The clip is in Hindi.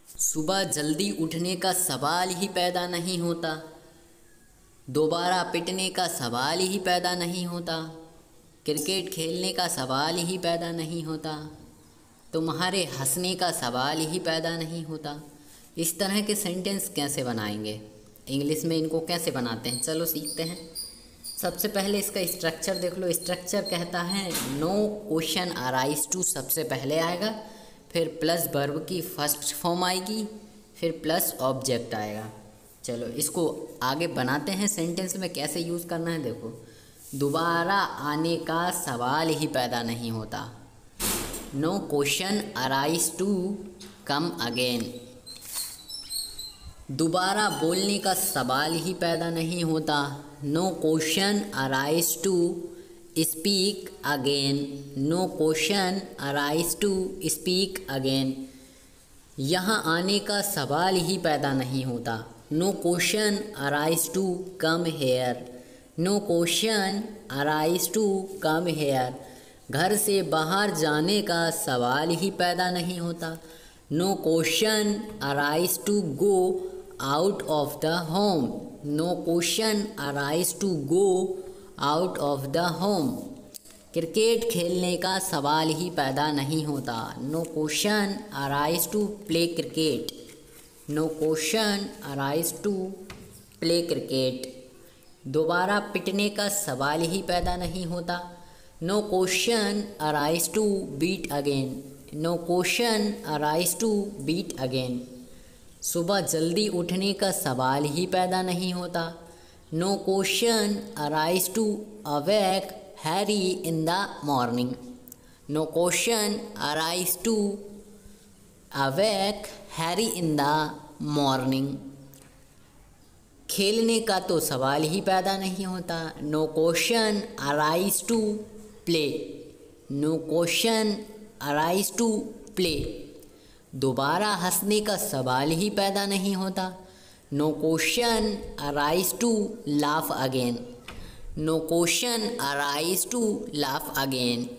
सुबह जल्दी उठने का सवाल ही पैदा नहीं होता। दोबारा पिटने का सवाल ही पैदा नहीं होता। क्रिकेट खेलने का सवाल ही पैदा नहीं होता। तुम्हारे हंसने का सवाल ही पैदा नहीं होता। इस तरह के सेंटेंस कैसे बनाएंगे, इंग्लिश में इनको कैसे बनाते हैं, चलो सीखते हैं। सबसे पहले इसका स्ट्रक्चर देख लो। स्ट्रक्चर कहता है नो क्वेश्चन अराइज टू सबसे पहले आएगा, फिर प्लस वर्ब की फर्स्ट फॉर्म आएगी, फिर प्लस ऑब्जेक्ट आएगा। चलो इसको आगे बनाते हैं सेंटेंस में कैसे यूज़ करना है। देखो, दोबारा आने का सवाल ही पैदा नहीं होता। No question arise to come again. दोबारा बोलने का सवाल ही पैदा नहीं होता। No question arise to speak again. No question arise to speak again. यहाँ आने का सवाल ही पैदा नहीं होता। No question arise to come here. No question arise to come here. घर से बाहर जाने का सवाल ही पैदा नहीं होता। No question arise to go out of the home. No question arise to go out of the home. Cricket खेलने का सवाल ही पैदा नहीं होता। No question arise to play cricket. No question arise to play cricket. दोबारा पिटने का सवाल ही पैदा नहीं होता। No question arise to beat again. No question arise to beat again. सुबह जल्दी उठने का सवाल ही पैदा नहीं होता। No question arise to awake early in the morning. No question arise to awake early in the morning. खेलने का तो सवाल ही पैदा नहीं होता। No question arise to play. No question arise to play. दोबारा हंसने का सवाल ही पैदा नहीं होता। No question arise to laugh again. No question arise to laugh again.